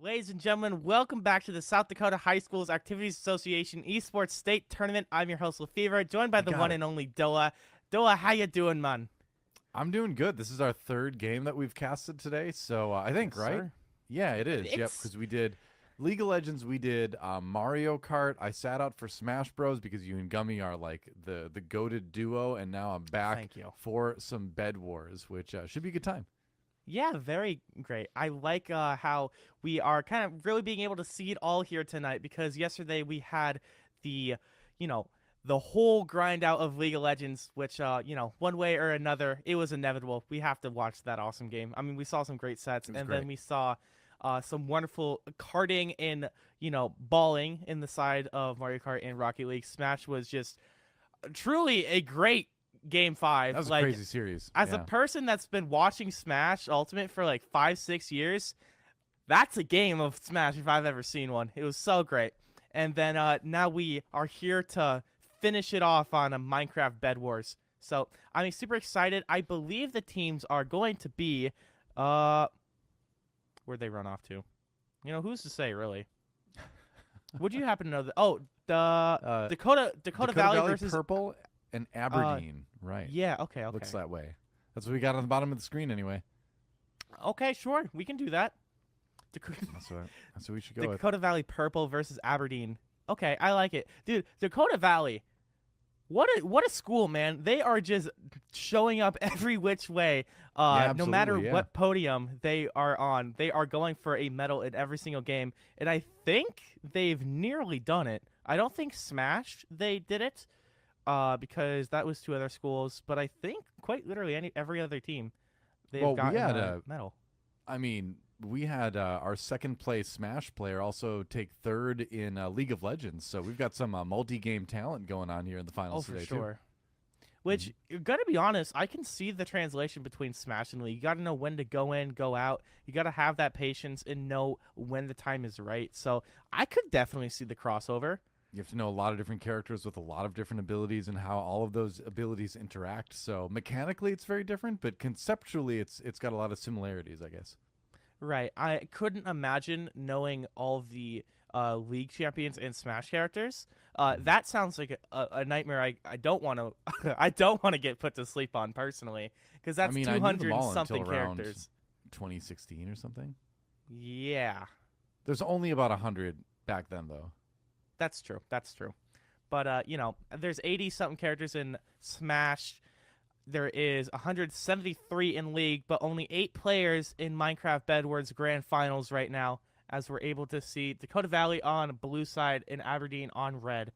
Ladies and gentlemen, welcome back to the South Dakota High Schools Activities Association Esports State Tournament. I'm your host, LeFever, joined by You the got one it. and only Doa. Doa, how you doing, man? I'm doing good. This is our third game that we've casted today, so I think, Yes, right? sir. Yeah, it is. Yep, It's because we did League of Legends, we did Mario Kart. I sat out for Smash Bros because you and Gummy are like the goated duo, and now I'm back Thank you. for some Bedwars, which should be a good time. Yeah, very great. I like how we are kind of really being able to see it all here tonight because yesterday we had the, you know, the whole grind out of League of Legends, which, one way or another, it was inevitable. We have to watch that awesome game. I mean, we saw some great sets, It was and then great. we saw some wonderful karting and, balling in the side of Mario Kart and Rocket League. Smash was just truly a great game That five. was a Like, crazy series. as a Yeah. person that's been watching Smash Ultimate for like 5, 6 years, that's a game of Smash if I've ever seen one. It was so great. And then now we are here to finish it off on a Minecraft Bed Wars. So I'm super excited. I believe the teams are going to be where'd they run off to? Who's to say really? Would you happen to know that? Oh, the Dakota Valley versus Purple and Aberdeen. Right. yeah, okay. Looks that way. That's what we got on the bottom of the screen anyway. Okay, sure. We can do that. That's what we should go with. Dakota Valley Purple versus Aberdeen. Okay, I like it. Dude, Dakota Valley. What a school, man. They are just showing up every which way. No matter absolutely, yeah. what podium they are on, they are going for a medal in every single game. And I think they've nearly done it. I don't think Smash they did it. Because that was two other schools, but I think quite literally every other team they've Well, gotten we had a medal. I mean, we had our second place Smash player also take third in League of Legends, so we've got some multi-game talent going on here in the finals Oh, for today sure. Which, you gotta be honest, I can see the translation between Smash and League. You gotta know when to go in, go out. You gotta have that patience and know when the time is right. So I could definitely see the crossover. You have to know a lot of different characters with a lot of different abilities and how all of those abilities interact. So mechanically, it's very different, but conceptually, it's got a lot of similarities, I guess. Right. I couldn't imagine knowing all of the League champions and Smash characters. That sounds like a nightmare. I don't want to. I don't want to get put to sleep on personally because I that's mean, two I knew them hundred all something until around characters. 2016 or something. Yeah, There's only about 100 back then, though. that's true. That's true. But there's 80 something characters in Smash. There is 173 in League, but only 8 players in Minecraft Bedwars Grand Finals right now, as we're able to see Dakota Valley on blue side and Aberdeen on red.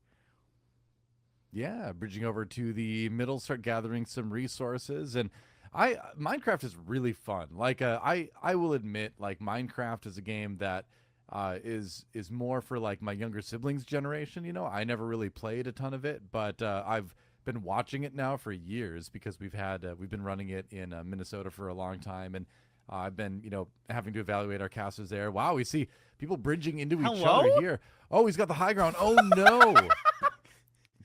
Yeah, bridging over to the middle, start gathering some resources, and I Minecraft is really fun. Like I will admit, like Minecraft is a game that is more for like my younger siblings' generation. You know, I never really played a ton of it, but I've been watching it now for years because we've been running it in Minnesota for a long time, and I've been having to evaluate our casters there. Wow, we see people bridging into each Hello? other here. Oh, he's got the high ground. Oh no.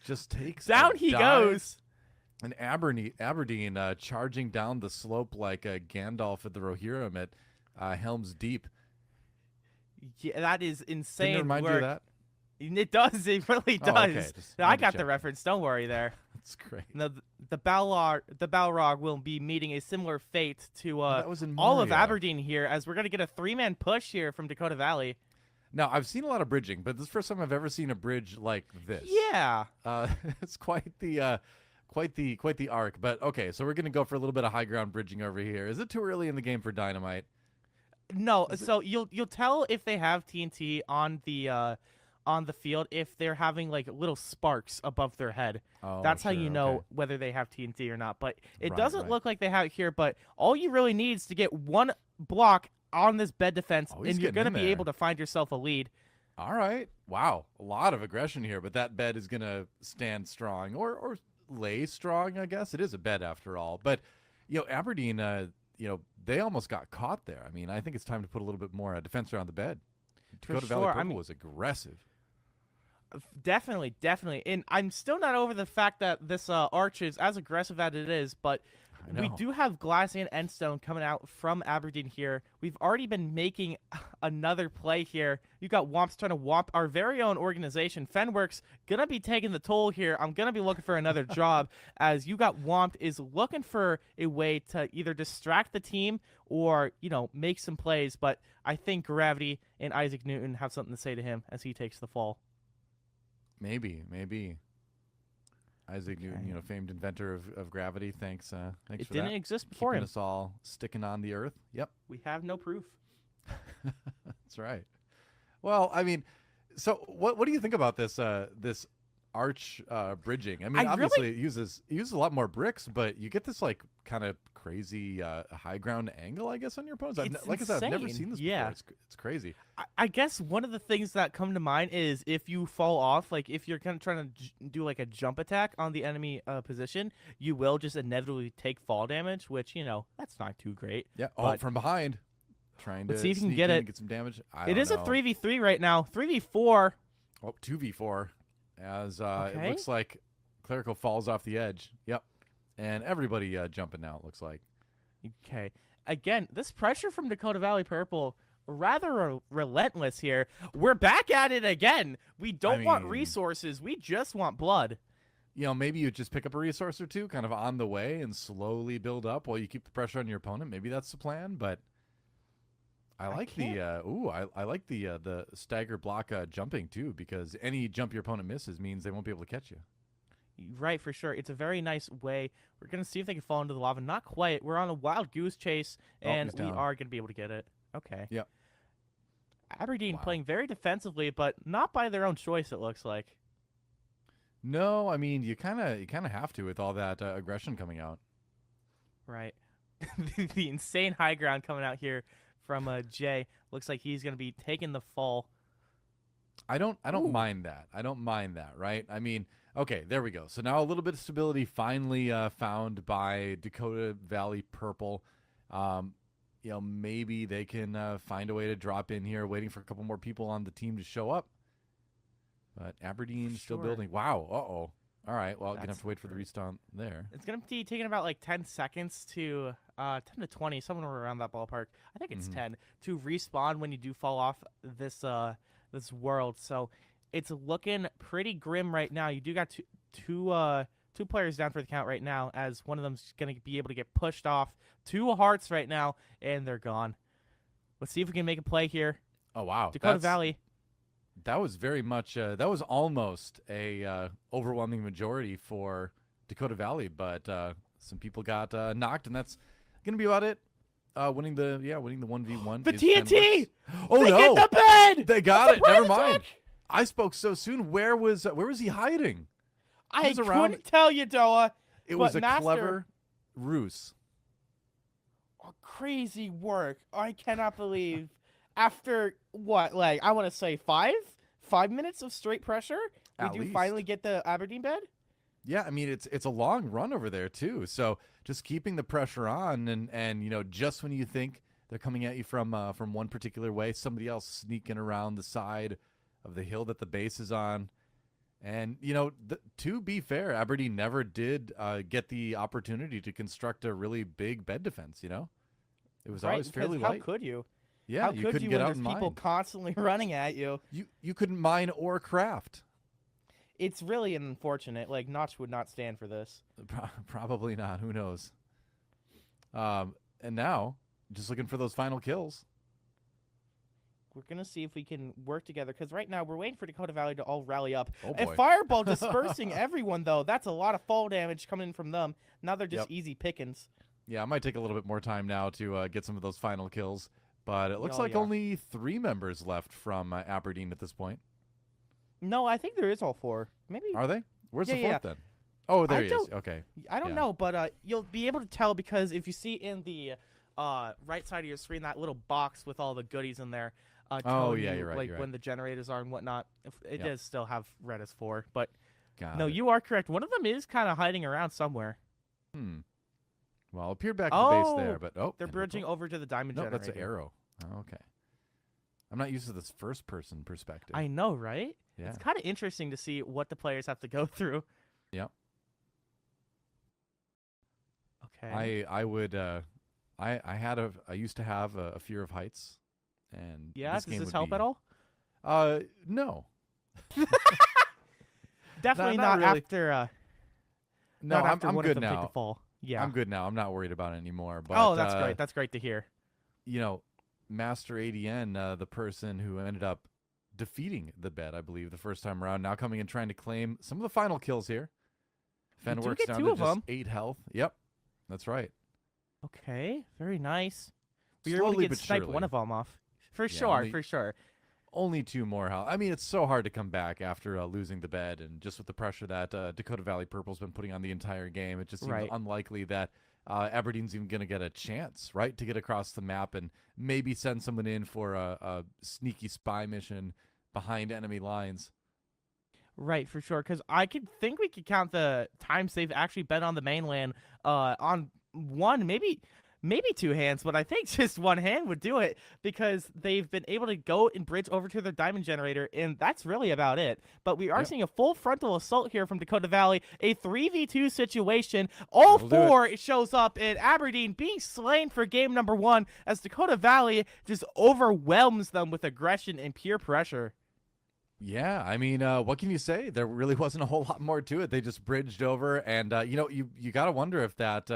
Just takes Down a he dive. goes. And Aberdeen charging down the slope like Gandalf at the Rohirrim at Helm's Deep. Yeah, that is Didn't insane it remind you work. of that? It does. It really does. Oh, okay. Just I wanted to got the check. reference. Don't worry there. That's great. No, the Balrog will be meeting a similar fate to That was in all of Moria. Aberdeen here, as we're gonna get a 3-man push here from Dakota Valley. Now, I've seen a lot of bridging, but this is the first time I've ever seen a bridge like this. Yeah. It's quite the arc. But okay, so we're gonna go for a little bit of high ground bridging over here. Is it too early in the game for Dynamite? No, so you'll tell if they have TNT on the field if they're having like little sparks above their head. Oh, That's how sure, you know okay. whether they have TNT or not. But it Right, doesn't right. look like they have it here. But all you really need is to get one block on this bed defense, Oh, he's and you're getting gonna in be there. able to find yourself a lead. All right. Wow. A lot of aggression here, but that bed is going to stand strong or lay strong, I guess. It is a bed after all. But, Aberdeen, they almost got caught there. I mean, I think it's time to put a little bit more defense around the bed. Dakota Valley sure. I Purple mean- was aggressive. Definitely. And I'm still not over the fact that this arch is as aggressive as it is, but I we know. do have Glass and Endstone coming out from Aberdeen here. We've already been making another play here. You got Womps trying to womp our very own organization. Fenworks gonna be taking the toll here. I'm gonna be looking for another job as you got Womp is looking for a way to either distract the team or, make some plays. But I think Gravity and Isaac Newton have something to say to him as he takes the fall. Maybe. Isaac Newton, Okay. famed inventor of gravity. Thanks It for didn't that. exist before Keeping him. us all sticking on the earth. Yep, We have no proof. that's right. Well, I mean, so what do you think about this arch bridging? I I mean, really obviously it uses a lot more bricks, but you get this like kind of crazy high ground angle, I guess, on your opponents. It's Like I said, I've never insane. seen this Yeah. before. It's crazy. I guess one of the things that come to mind is if you fall off, like if you're kind of trying to do like a jump attack on the enemy position, you will just inevitably take fall damage, which that's not too great. Yeah. Oh, But from behind, trying to let's see if you can sneak get in it. and get some damage. I It don't is a know. 3v3 right now. 3v4. Oh, 2v4 as it Okay. looks like Clerical falls off the edge. Yep. And everybody jumping now, it looks like. Okay. Again, this pressure from Dakota Valley Purple rather relentless here. We're back at it again. We don't want mean- resources. We just want blood. Maybe you just pick up a resource or two kind of on the way and slowly build up while you keep the pressure on your opponent. Maybe that's the plan, but I like I like the stagger block jumping too, because any jump your opponent misses means they won't be able to catch you. Right, for sure. It's a very nice way. We're going to see if they can fall into the lava. Not quite. We're on a wild goose chase, and he's we down. are going to be able to get it. Okay. Yep. Aberdeen Wow. playing very defensively, but not by their own choice, it looks like. No, I mean you kind of have to with all that aggression coming out. Right. The insane high ground coming out here from Jay. Looks like he's going to be taking the fall. I don't Ooh. mind that. I don't mind that, right? I mean, okay, there we go. So now a little bit of stability finally found by Dakota Valley Purple. Maybe they can find a way to drop in here, waiting for a couple more people on the team to show up. But Aberdeen still Sure. building. Wow. Uh-oh. All right. Well, gonna That's have to wait for the respawn there. It's going to be taking about like 10 seconds to 10 to 20, somewhere around that ballpark. I think it's Mhm. 10 to respawn when you do fall off this world. So it's looking pretty grim right now. You do got two players down for the count right now, as one of them's going to be able to get pushed off. 2 hearts right now, and they're gone. Let's see if we can make a play here. Oh wow. Dakota Valley. That was very much. That was almost a overwhelming majority for Dakota Valley, but some people got knocked, and that's gonna be about it. Winning the 1v1. The is TNT! Fenworks. Oh They no! get the bed! They got it. Never Surprise mind. attack! I spoke so soon. Where was he hiding? I was around- couldn't tell you, Doa. It But was a Master- clever ruse. Oh, crazy work. I cannot believe. After what, like, I want to say 5 minutes of straight pressure, At we do least. finally get the Aberdeen bed? Yeah, I mean it's a long run over there too. So just keeping the pressure on, and just when you think they're coming at you from one particular way, somebody else sneaking around the side of the hill that the base is on. And to be fair, Aberdeen never did get the opportunity to construct a really big bed defense. It was Right, always fairly because light. how could you? Yeah, How you could couldn't you get when out there's and people mine. constantly running at you? You couldn't mine or craft. It's really unfortunate. Like, Notch would not stand for this. Probably not. Who knows? And now, just looking for those final kills. We're going to see if we can work together, because right now we're waiting for Dakota Valley to all rally up. Oh And boy. Fireball dispersing everyone, though. That's a lot of fall damage coming in from them. Now they're just Yep. easy pickings. Yeah, it might take a little bit more time now to get some of those final kills, but it looks Oh, like yeah. only 3 members left from Aberdeen at this point. No, I think there is all 4. Maybe. Are they? Where's the Yeah, 4th then? Oh, there I he is. don't- Okay. I don't Yeah. know, but you'll be able to tell, because if you see in the right side of your screen that little box with all the goodies in there, Oh, telling yeah, you, you're right, like you're when right. the generators are and whatnot, it Yep. does still have red as 4. But Got no, it. you are correct. One of them is kind of hiding around somewhere. Well, I'll appear back to the base Oh, there, but They're bridging over to the diamond No, generator. that's an arrow. Oh, okay. I'm not used to this first-person perspective. I know, right? Yeah. It's kind of interesting to see what the players have to go through. Yep. Okay. I would I used to have a fear of heights, and Yeah, this does game this would help at be all? no, Definitely not not really. after No, not after I'm one of good them take a now. fall. Yeah. I'm good now. I'm not worried about it anymore. Oh, But that's great. That's great to hear. you know, Master ADN, the person who ended up defeating the bed, I believe, the first time around, now coming and trying to claim some of the final kills here. We do Fenworks get down two to of just them. 8 health. Yep, that's right. Okay, very nice. We were able to Slowly get but snipe one surely. of them off. For Yeah, sure, for sure. only 2 more health. I mean, it's so hard to come back after losing the bed, and just with the pressure that Dakota Valley Purple's been putting on the entire game, it just seems Right. unlikely that Aberdeen's even going to get a chance, right, to get across the map and maybe send someone in for a sneaky spy mission behind enemy lines. Right, for sure. Because I could think we could count the times they've actually been on the mainland on one, maybe two hands, but I think just one hand would do it because they've been able to go and bridge over to their diamond generator, and that's really about it. But we are Yep, seeing a full frontal assault here from Dakota Valley, a 3v2 situation. All that'll do it. four shows up in Aberdeen being slain for game number one as Dakota Valley just overwhelms them with aggression and peer pressure. Yeah, I mean, what can you say? There really wasn't a whole lot more to it. They just bridged over, and you got to wonder if that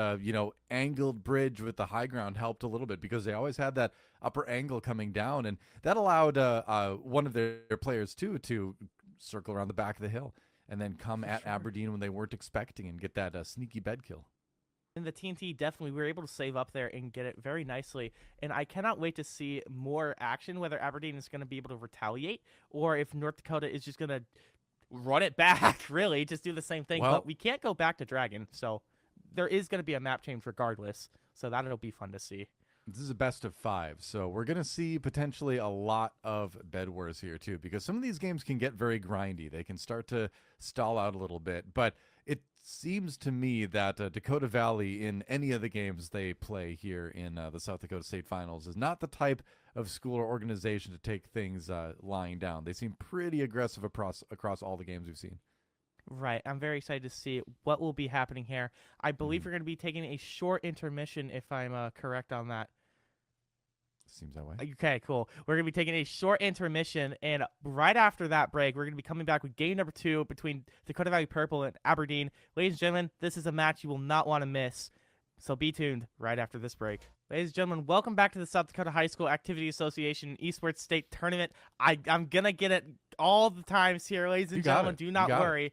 angled bridge with the high ground helped a little bit because they always had that upper angle coming down, and that allowed one of their players too to circle around the back of the hill and then come For at sure. Aberdeen when they weren't expecting and get that sneaky bed kill. In the TNT, definitely we were able to save up there and get it very nicely. And I cannot wait to see more action, whether Aberdeen is going to be able to retaliate or if North Dakota is just going to run it back, really, just do the same thing. But Well, we can't go back to Dragon, so there is going to be a map change regardless. So that'll be fun to see. this is a best of 5, so we're going to see potentially a lot of Bedwars here too, because some of these games can get very grindy. They can start to stall out a little bit, but it seems to me that Dakota Valley, in any of the games they play here in the South Dakota State Finals, is not the type of school or organization to take things lying down. They seem pretty aggressive across all the games we've seen. Right. I'm very excited to see what will be happening here. I believe Mhm. we're going to be taking a short intermission, if I'm correct on that. Seems that way. Okay, cool. We're going to be taking a short intermission, and right after that break, we're going to be coming back with game number two between Dakota Valley Purple and Aberdeen. Ladies and gentlemen, this is a match you will not want to miss, so be tuned right after this break. Ladies and gentlemen, welcome back to the South Dakota High School Activity Association Esports State Tournament. I'm going to get it all the times here, ladies You and got gentlemen. it. Do You not got it. worry.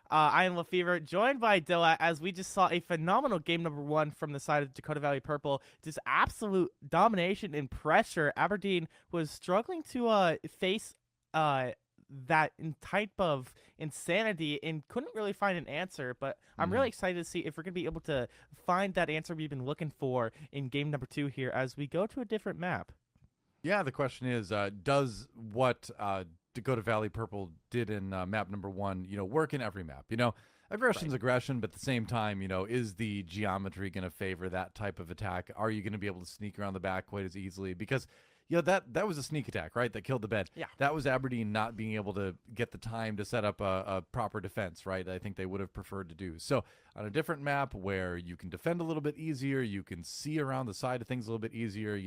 I am LaFever, joined by Dilla, as we just saw a phenomenal game number one from the side of Dakota Valley Purple. Just absolute domination and pressure. Aberdeen was struggling to face that type of insanity and couldn't really find an answer. But I'm really Mhm. excited to see if we're going to be able to find that answer we've been looking for in game number two here as we go to a different map. Yeah, the question is, does what Dakota Valley Purple did in map number 1, work in every map? Right. Aggression's aggression, but at the same time, is the geometry going to favor that type of attack? Are you going to be able to sneak around the back quite as easily? Because that was a sneak attack, right? That killed the bed. Yeah. That was Aberdeen not being able to get the time to set up a proper defense, right? I think they would have preferred to do. So on a different map where you can defend a little bit easier, you can see around the side of things a little bit easier,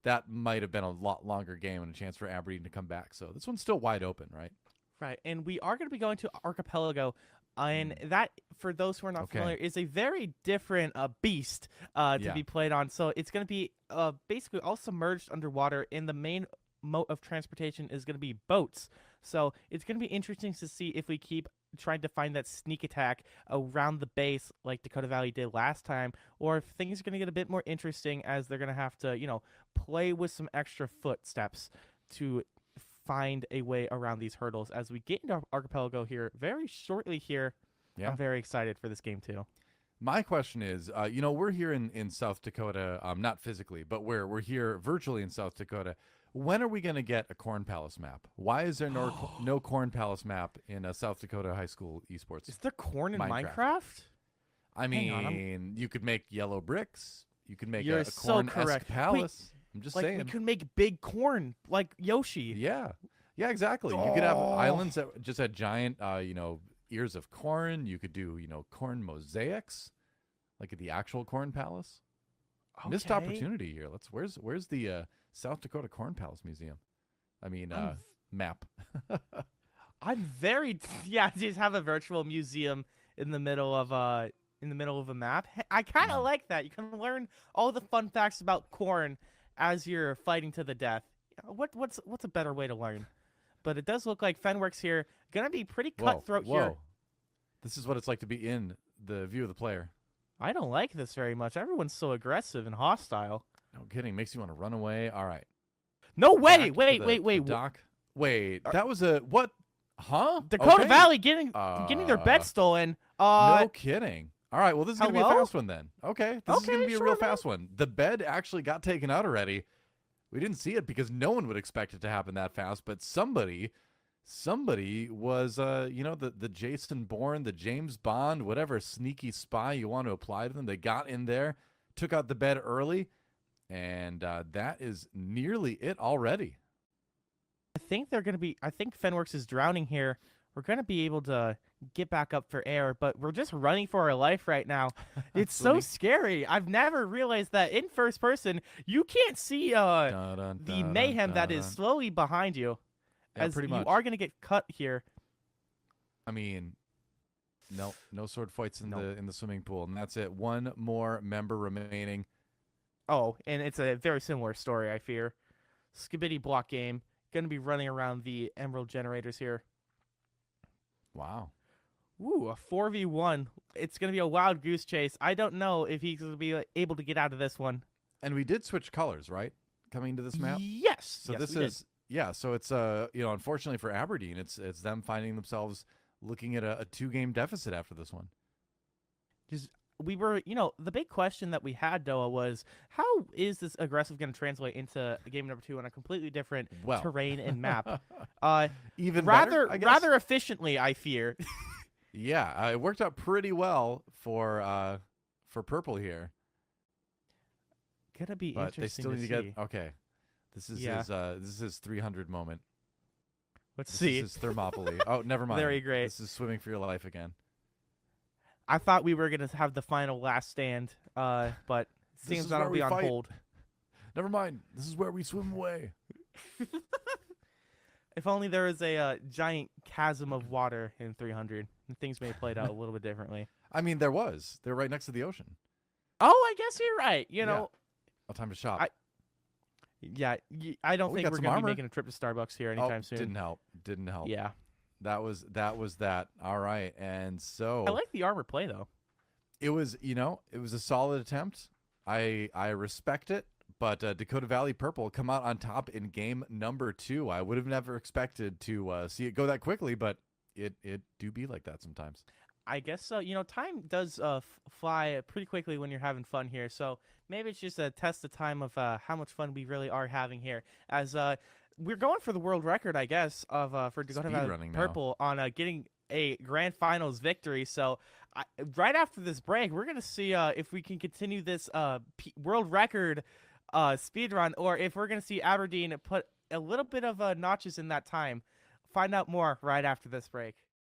that might have been a lot longer game and a chance for Aberdeen to come back. So this one's still wide open, right? Right, and we are going to be going to Archipelago, and Mm. that, for those who are not Okay. familiar, is a very different beast to Yeah. be played on. So it's going to be basically all submerged underwater, and the main mode of transportation is going to be boats. So it's going to be interesting to see if we keep trying to find that sneak attack around the base like Dakota Valley did last time, or if things are going to get a bit more interesting as they're going to have to, play with some extra footsteps to find a way around these hurdles as we get into Archipelago here very shortly here. Yeah. I'm very excited for this game too. My question is, we're here in South Dakota, not physically, but we're here virtually in South Dakota. When are we going to get a Corn Palace map? Why is there no Corn Palace map in South Dakota High School Esports Is there corn in Minecraft? Minecraft? I Hang on, mean, you could make yellow bricks. You could make you're a so corn-esque correct. Wait, palace. I'm just like we saying. could make big corn like Yoshi. Yeah. Yeah, exactly. You could have Oh, islands that just had giant, ears of corn. You could do, corn mosaics. like at the actual Corn Palace. Missed Okay. opportunity here. Where's the South Dakota Corn Palace Museum? I mean, I'm map. I'm very yeah. Just have a virtual museum in the middle of a map. I kind of Mhm. like that. You can learn all the fun facts about corn as you're fighting to the death. What's a better way to learn? But it does look like Fenworks here gonna be pretty Whoa, cutthroat here. whoa! This is what it's like to be in the view of the player. I don't like this very much. Everyone's so aggressive and hostile. No kidding. Makes you want to run away. All right, No way! back to Wait, the wait, wait! dock. Wait, Are- that was a what? Huh? Dakota Okay. Valley getting their bed stolen. No kidding. All right, well, this is going to be a Hello? fast one then. Okay, this is going to Okay, be a sure, real man. fast one. The bed actually got taken out already. We didn't see it because no one would expect it to happen that fast, but somebody was the Jason Bourne, the James Bond, whatever sneaky spy you want to apply to them. They got in there, took out the bed early, and that is nearly it already. I think Fenworks is drowning here. We're gonna be able to get back up for air, but we're just running for our life right now. It's so Swimming. scary. I've never realized that in first person you can't see Dun, dun, the dun, dun, mayhem that dun, is dun. slowly behind you, Yeah, as pretty you much. are gonna get cut here. I mean, no sword fights in No. the swimming pool, and that's it. One more member remaining. Oh, and it's a very similar story, I fear. Skibidi block game. Gonna be running around the emerald generators here. Wow. Ooh, a 4v1. It's going to be a wild goose chase. I don't know if he's going to be able to get out of this one. And we did switch colors, right? Coming to this map. Yes. So yes, this we did. is yeah. So it's unfortunately for Aberdeen, it's them finding themselves looking at a 2-game deficit after this one. Just we were, the big question that we had, Doa, was how is this aggressive going to translate into game number 2 on a completely different Well, terrain and map? even Rather better, I guess. rather efficiently, I fear. Yeah, it worked out pretty well for purple here, Gonna be but they interesting still to need see. to get okay. This is Yeah. his 300 moment. Let's This see. is his Thermopylae. Oh, never mind. Very great. This is swimming for your life again. I thought we were gonna have the final last stand, but This seems is that'll where be we on fight. hold. Never mind. This is where we swim away. If only there was a giant chasm of water in 300, things may have played out a little bit differently. I mean, there was. They're right next to the ocean. Oh, I guess you're right. You know, No time to shop. I don't we think got we're some gonna armor. be making a trip to Starbucks here anytime soon. Didn't help. Didn't help. Yeah, That was that. All right. And so I like the armor play though. it was, it was a solid attempt. I respect it, but Dakota Valley Purple come out on top in game number 2. I would have never expected to see it go that quickly, but it do be like that sometimes. I guess so. Time does fly pretty quickly when you're having fun here. So maybe it's just a test of time of how much fun we really are having here. As we're going for the world record, I guess, of for Dakota Valley Speedrunning now. Purple on getting a grand finals victory. So right after this break, we're gonna see if we can continue this world record speed run, or if we're gonna see Aberdeen put a little bit of notches in that time. Find out more right after this break.